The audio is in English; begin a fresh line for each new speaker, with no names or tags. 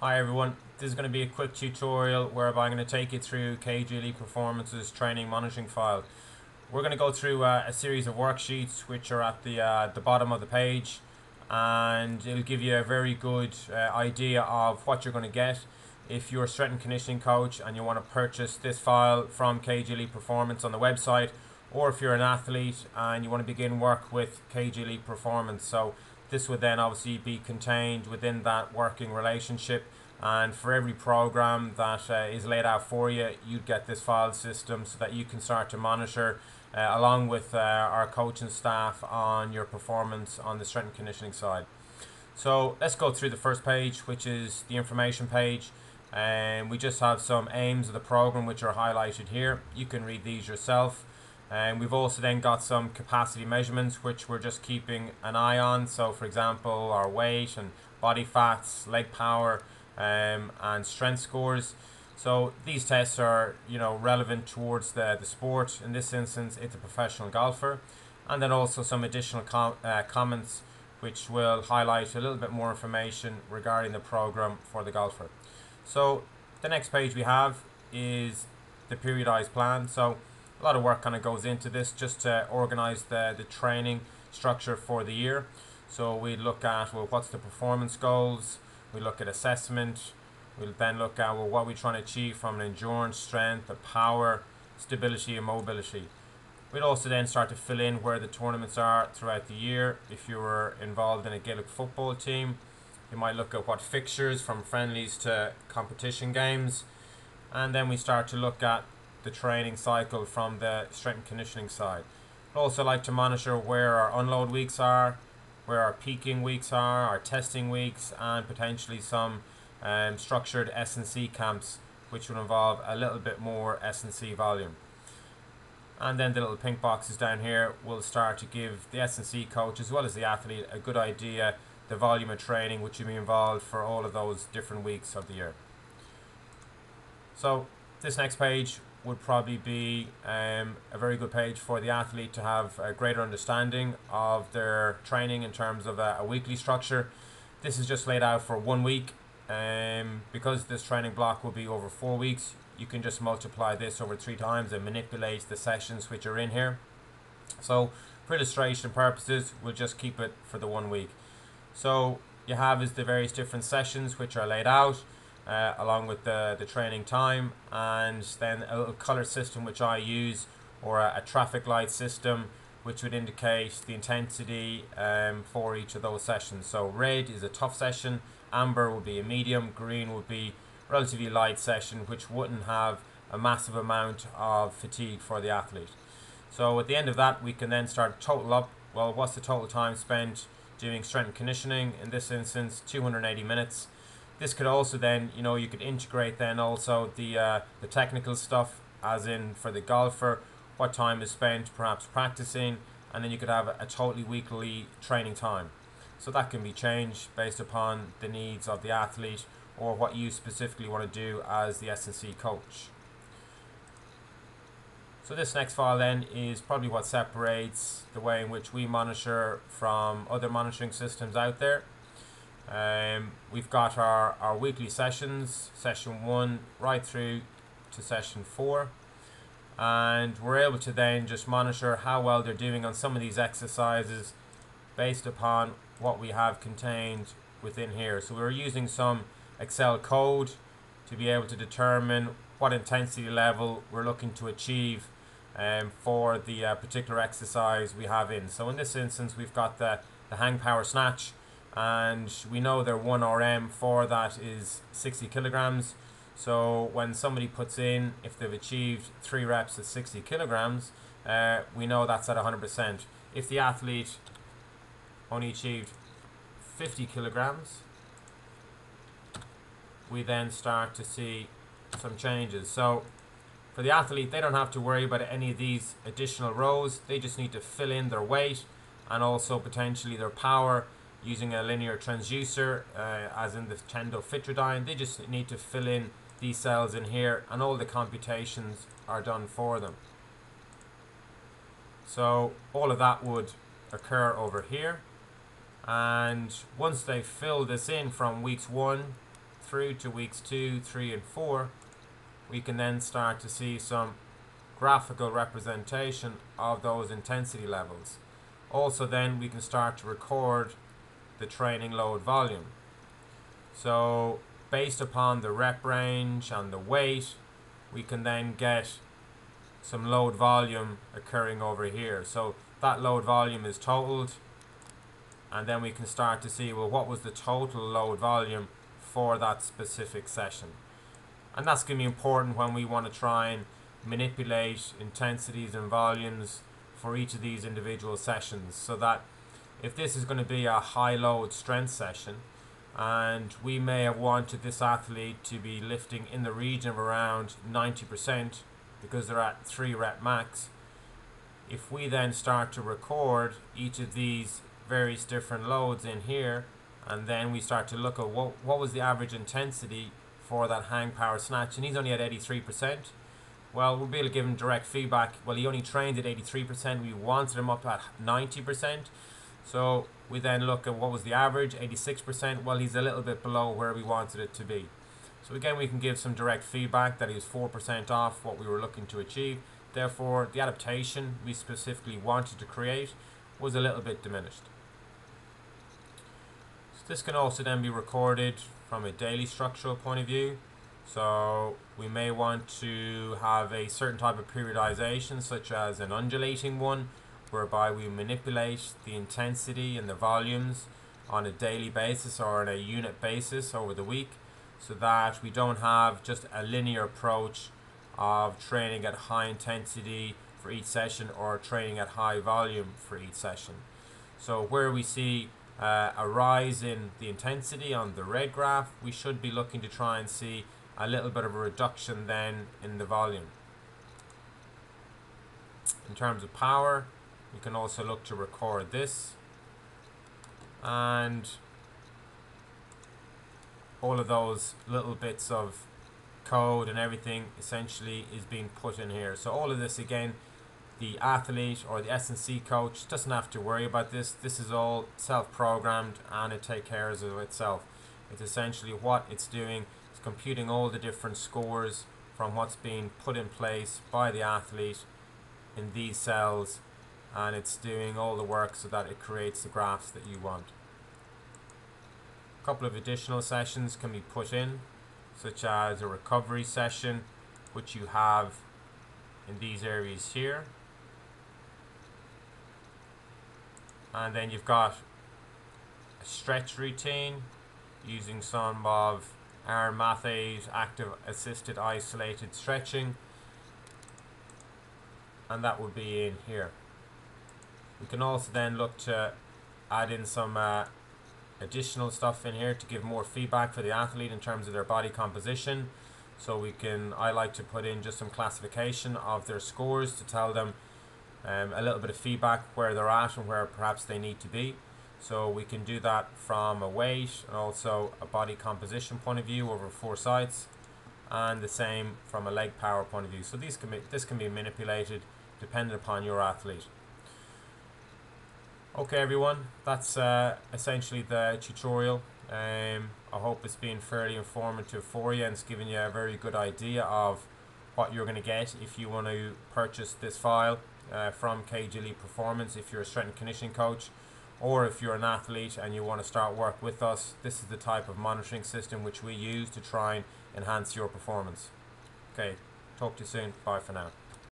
Hi everyone, this is going to be a quick tutorial whereby I'm going to take you through KG Elite Performance's training monitoring file. We're going to go through a series of worksheets which are at the bottom of the page, and it'll give you a very good idea of what you're going to get if you're a strength and conditioning coach and you want to purchase this file from KG Elite Performance on the website, or if you're an athlete and you want to begin work with KG Elite Performance. So this would then obviously be contained within that working relationship, and for every program that is laid out for you, you'd get this file system so that you can start to monitor along with our coaching staff on your performance on the strength and conditioning side. So let's go through the first page, which is the information page, and we just have some aims of the program which are highlighted here. You can read these yourself. And we've also then got some capacity measurements which we're just keeping an eye on. So for example, our weight and body fats, leg power, and strength scores. So these tests are, relevant towards the sport. In this instance, it's a professional golfer. And then also some additional comments which will highlight a little bit more information regarding the program for the golfer. So the next page we have is the periodized plan. So a lot of work kind of goes into this just to organize the training structure for the year. So we look at, well, what's the performance goals? We look at assessment. We'll then look at, well, what we're trying to achieve from an endurance, strength, the power, stability, and mobility. We'd also then start to fill in where the tournaments are throughout the year. If you were involved in a Gaelic football team, you might look at what fixtures from friendlies to competition games. And then we start to look at the training cycle from the strength and conditioning side. I'd also like to monitor where our unload weeks are, where our peaking weeks are, our testing weeks, and potentially some structured S&C camps, which would involve a little bit more S&C volume. And then the little pink boxes down here will start to give the S&C coach as well as the athlete a good idea the volume of training which will be involved for all of those different weeks of the year. So this next page would probably be a very good page for the athlete to have a greater understanding of their training in terms of a weekly structure. This is just laid out for 1 week. Because this training block will be over 4 weeks, you can just multiply this over 3 times and manipulate the sessions which are in here. So for illustration purposes, we'll just keep it for the 1 week. So you have is the various different sessions which are laid out along with the training time, and then a little color system which I use, or a traffic light system which would indicate the intensity for each of those sessions. So red is a tough session, amber would be a medium, green would be a relatively light session which wouldn't have a massive amount of fatigue for the athlete. So at the end of that, we can then start to total up, well, what's the total time spent doing strength and conditioning? In this instance, 280 minutes. This could also then, you could integrate then also the technical stuff, as in for the golfer, what time is spent perhaps practicing, and then you could have a totally weekly training time. So that can be changed based upon the needs of the athlete or what you specifically want to do as the S&C coach. So this next file then is probably what separates the way in which we monitor from other monitoring systems out there. We've got our weekly sessions, session 1 right through to session 4, and we're able to then just monitor how well they're doing on some of these exercises based upon what we have contained within here. So we're using some Excel code to be able to determine what intensity level we're looking to achieve for the particular exercise we have in. So in this instance, we've got the hang power snatch, and we know their 1 RM for that is 60 kilograms. So when somebody puts in, if they've achieved 3 reps at 60 kilograms, we know that's at 100%. If the athlete only achieved 50 kilograms, we then start to see some changes. So for the athlete, they don't have to worry about any of these additional rows. They just need to fill in their weight and also potentially their power using a linear transducer, as in the Tendo Fitradine. They just need to fill in these cells in here, and all the computations are done for them. So all of that would occur over here, and once they fill this in from weeks 1 through to weeks 2, 3 and 4, we can then start to see some graphical representation of those intensity levels. Also then we can start to record the training load volume. So based upon the rep range and the weight, we can then get some load volume occurring over here. So that load volume is totaled, and then we can start to see, well, what was the total load volume for that specific session. And that's going to be important when we want to try and manipulate intensities and volumes for each of these individual sessions, so that if this is going to be a high load strength session and we may have wanted this athlete to be lifting in the region of around 90% because they're at 3 rep max, if we then start to record each of these various different loads in here, and then we start to look at what was the average intensity for that hang power snatch, and he's only at 83%. Well, we'll be able to give him direct feedback. Well, he only trained at 83%. We wanted him up at 90%. So we then look at what was the average, 86%. Well, he's a little bit below where we wanted it to be. So again, we can give some direct feedback that he was 4% off what we were looking to achieve. Therefore, the adaptation we specifically wanted to create was a little bit diminished. So this can also then be recorded from a daily structural point of view. So we may want to have a certain type of periodization, such as an undulating one, whereby we manipulate the intensity and the volumes on a daily basis or on a unit basis over the week, so that we don't have just a linear approach of training at high intensity for each session or training at high volume for each session. So where we see a rise in the intensity on the red graph, we should be looking to try and see a little bit of a reduction then in the volume. In terms of power, we can also look to record this, and all of those little bits of code and everything essentially is being put in here. So all of this, again, the athlete or the S&C coach doesn't have to worry about this. This is all self-programmed and it takes care of itself. It's essentially what it's doing is computing all the different scores from what's being put in place by the athlete in these cells, and it's doing all the work so that it creates the graphs that you want. A couple of additional sessions can be put in, such as a recovery session, which you have in these areas here. And then you've got a stretch routine using some of our Math8 active assisted isolated stretching, and that will be in here. We can also then look to add in some additional stuff in here to give more feedback for the athlete in terms of their body composition. So I like to put in just some classification of their scores to tell them a little bit of feedback where they're at and where perhaps they need to be. So we can do that from a weight and also a body composition point of view over 4 sites, and the same from a leg power point of view. So this can be manipulated depending upon your athlete. Okay everyone, that's essentially the tutorial. I hope it's been fairly informative for you, and it's given you a very good idea of what you're going to get if you want to purchase this file from KG Elite Performance. If you're a strength and conditioning coach, or if you're an athlete and you want to start work with us, this is the type of monitoring system which we use to try and enhance your performance. Okay, talk to you soon. Bye for now.